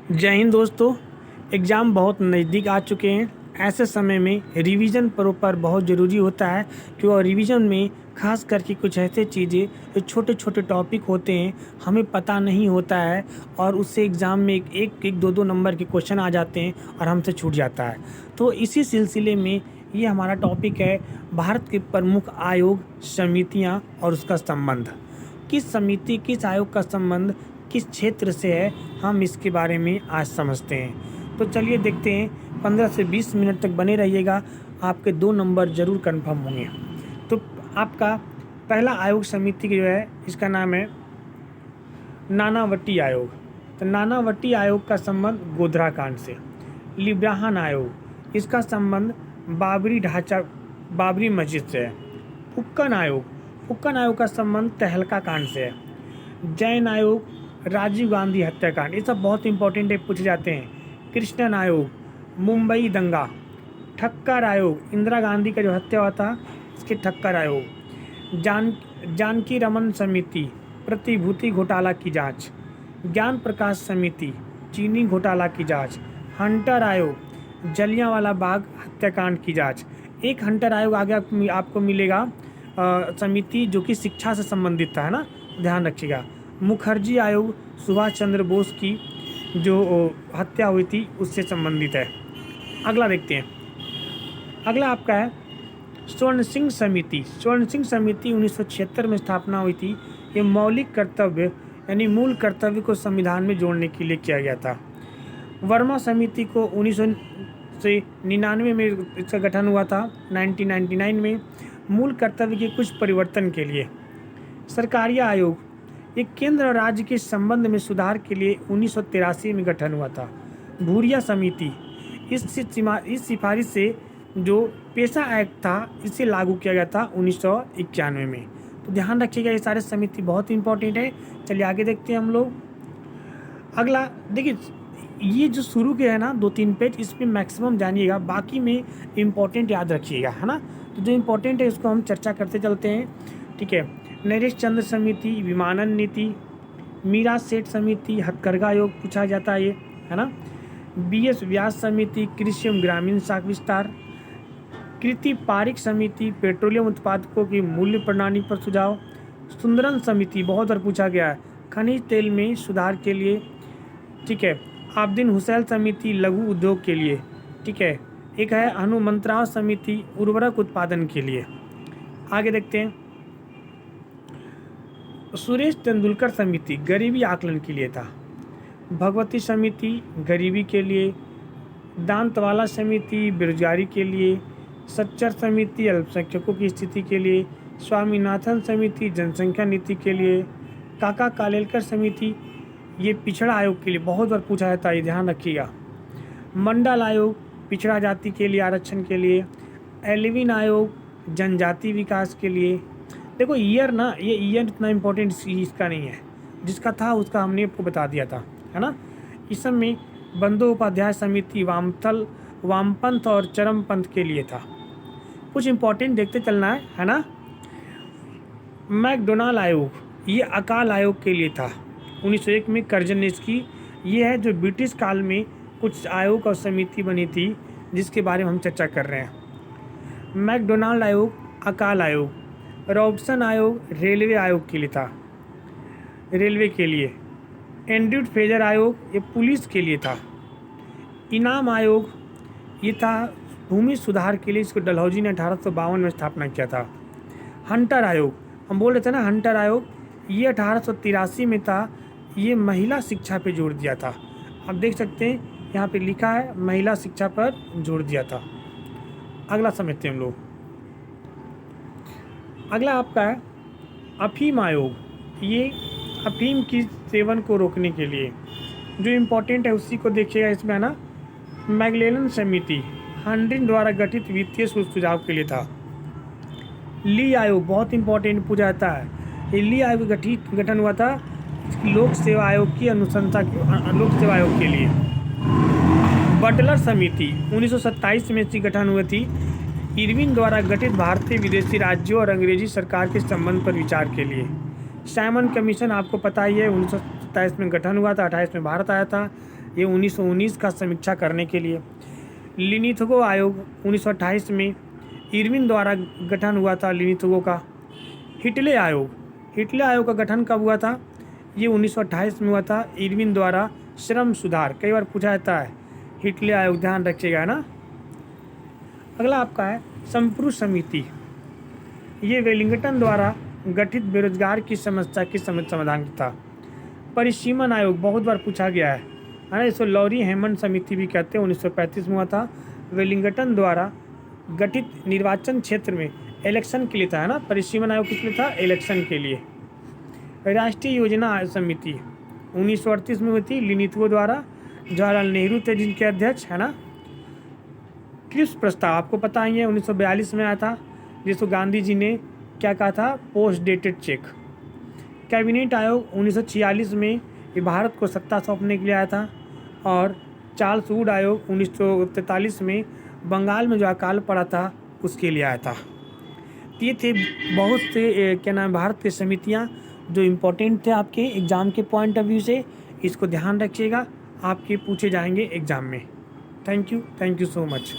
जय हिंद दोस्तों। एग्ज़ाम बहुत नज़दीक आ चुके हैं। ऐसे समय में रिवीजन प्रॉपर बहुत ज़रूरी होता है क्योंकि रिवीजन में खास करके कुछ ऐसे चीज़ें जो छोटे छोटे टॉपिक होते हैं हमें पता नहीं होता है और उससे एग्ज़ाम में एक दो नंबर के क्वेश्चन आ जाते हैं और हमसे छूट जाता है। तो इसी सिलसिले में ये हमारा टॉपिक है भारत के प्रमुख आयोग, समितियाँ और उसका संबंध। किस समिति, किस आयोग का संबंध किस क्षेत्र से है, हम इसके बारे में आज समझते हैं। तो चलिए देखते हैं। 15 से 20 मिनट तक बने रहिएगा, आपके 2 नंबर ज़रूर कंफर्म होंगे। तो आपका पहला आयोग समिति जो है इसका नाम है नानावटी आयोग। तो नानावटी आयोग का संबंध गोधरा कांड से। लिब्राहन आयोग, इसका संबंध बाबरी ढांचा, बाबरी मस्जिद से है। फुक्कन आयोग का संबंध तहलका कांड से है। जैन आयोग, राजीव गांधी हत्याकांड, ये सब बहुत इंपॉर्टेंट है, पूछे जाते हैं। कृष्णन आयोग, मुंबई दंगा। ठक्कर आयोग, इंदिरा गांधी का जो हत्या हुआ था इसके ठक्कर आयोग। जानकी रमन समिति, प्रतिभूति घोटाला की जांच। ज्ञान प्रकाश समिति, चीनी घोटाला की जांच। हंटर आयोग, जलियांवाला बाग हत्याकांड की जांच। एक हंटर आयोग आगे आपको मिलेगा समिति जो कि शिक्षा से संबंधित था, है ना, ध्यान रखिएगा। मुखर्जी आयोग, सुभाष चंद्र बोस की जो हत्या हुई थी उससे संबंधित है। अगला देखते हैं। अगला आपका है स्वर्ण सिंह समिति। स्वर्ण सिंह समिति 1976 में स्थापना हुई थी। ये मौलिक कर्तव्य यानी मूल कर्तव्य को संविधान में जोड़ने के लिए किया गया था। वर्मा समिति को 1999 में इसका गठन हुआ था, 1999 में, मूल कर्तव्य के कुछ परिवर्तन के लिए। सरकारिया आयोग, ये केंद्र और राज्य के संबंध में सुधार के लिए 1983 में गठन हुआ था। भूरिया समिति, इस सिफारिश से जो पेशा एक्ट था इसे लागू किया गया था 1991 में। तो ध्यान रखिएगा, ये सारे समिति बहुत इंपॉर्टेंट है। चलिए आगे देखते हैं हम लोग। अगला देखिए, ये जो शुरू के है ना 2-3 पेज, इसमें मैक्सिमम जानिएगा, बाकी में इम्पोर्टेंट याद रखिएगा, है ना। तो जो इम्पोर्टेंट है उसको हम चर्चा करते चलते हैं, ठीक है। नरेश चंद्र समिति, विमानन नीति। मीरा सेठ समिति, हथकरघा आयोग पूछा जाता है ये, है ना। BS व्यास समिति, कृषि एवं ग्रामीण शाख विस्तार। कृति पारिक समिति, पेट्रोलियम उत्पादकों की मूल्य प्रणाली पर सुझाव। सुंदरन समिति, बहुत बार पूछा गया है, खनिज तेल में सुधार के लिए, ठीक है। आब्दीन हुसैन समिति, लघु उद्योग के लिए, ठीक है। एक है हनुमंतराव समिति, उर्वरक उत्पादन के लिए। आगे देखते हैं। सुरेश तेंदुलकर समिति, गरीबी आकलन के लिए था। भगवती समिति, गरीबी के लिए। दांतवाला समिति, बेरोजगारी के लिए। सच्चर समिति, अल्पसंख्यकों की स्थिति के लिए। स्वामीनाथन समिति, जनसंख्या नीति के लिए। काका कालेलकर समिति, ये पिछड़ा आयोग के लिए, बहुत बार पूछा जाता है, ध्यान रखिएगा। मंडल आयोग, पिछड़ा जाति के लिए, आरक्षण के लिए। एल्विन आयोग, जनजाति विकास के लिए। देखो ईयर ना, ये ईयर इतना इम्पोर्टेंट इसका नहीं है, जिसका था उसका हमने आपको बता दिया था, है ना। इस सब में बंदोपाध्याय समिति, वामपंथ और चरमपंथ के लिए था। कुछ इम्पोर्टेंट देखते चलना है ना। मैकडोनाल्ड आयोग, ये अकाल आयोग के लिए था, 1901 में कर्जन ने इसकी, ये है जो ब्रिटिश काल में कुछ आयोग और समिति बनी थी जिसके बारे में हम चर्चा कर रहे हैं। मैकडोनाल्ड आयोग अकाल आयोग। रॉबसन आयोग रेलवे आयोग के लिए था, रेलवे के लिए। एंड्रयू फ्रेजर आयोग, ये पुलिस के लिए था। इनाम आयोग, ये था भूमि सुधार के लिए, इसको डलहौजी ने 1852 में स्थापना किया था। हंटर आयोग, हम बोल रहे थे ना, हंटर आयोग ये 1883 में था, ये महिला शिक्षा पे जोर दिया था। आप देख सकते हैं यहाँ पे लिखा है महिला शिक्षा पर जोर दिया था। अगला समझते हैं हम लोग। अगला आपका है अफीम आयोग, ये अफीम की सेवन को रोकने के लिए जो इम्पोर्टेंट है उसी को देखिएगा इसमें, है ना। मैगलेलन समिति, हंड्रिन द्वारा गठित वित्तीय सुझाव के लिए था। ली आयोग, बहुत इंपॉर्टेंट पूछा जाता है, ये ली आयोग गठन हुआ था लोक सेवा आयोग की अनुशंसा, लोक सेवा आयोग के लिए। बटलर समिति 1927 में इसकी गठन हुई थी, इरविन द्वारा गठित भारतीय विदेशी राज्यों और अंग्रेजी सरकार के संबंध पर विचार के लिए। साइमन कमीशन आपको पता ही है, 1927 में गठन हुआ था, 28 में भारत आया था। ये 1919 का समीक्षा करने के लिए। लिनिथगो आयोग 1928 में इरविन द्वारा गठन हुआ था लिनिथगो का। हिटले आयोग का गठन कब हुआ था? ये 1928 में हुआ था इरविन द्वारा। श्रम सुधार कई बार पूछा जाता है, हिटले आयोग ध्यान रखिएगा ना। अगला आपका है संप्रू समिति। ये वेलिंगटन द्वारा गठित बेरोजगार की समस्या की समाधान था। परिसीमन आयोग बहुत बार पूछा गया है ना, इसको लॉरी हेमंड समिति भी कहते हैं। 1935 में हुआ था। वेलिंगटन द्वारा गठित निर्वाचन क्षेत्र में इलेक्शन के लिए था, है ना। परिसीमन आयोग किस लिए था? इलेक्शन के लिए। राष्ट्रीय योजना समिति 1938 में हुई थी लिनिथगो द्वारा। जवाहरलाल नेहरू थे जिनके अध्यक्ष, है ना। ट्रिप्स प्रस्ताव आपको पता ही है 1942 में आया था, जिसको गांधी जी ने क्या कहा था? Post dated cheque. कैबिनेट आयोग 1946 में ये भारत को सत्ता सौंपने के लिए आया था। और चार्ल्स वुड आयोग 1943 में बंगाल में जो अकाल पड़ा था उसके लिए आया था। ये थे बहुत से क्या नाम भारत की समितियाँ जो इम्पोर्टेंट थे आपके एग्ज़ाम के पॉइंट ऑफ व्यू से। इसको ध्यान रखिएगा, आपके पूछे जाएंगे एग्ज़ाम में। Thank you so much.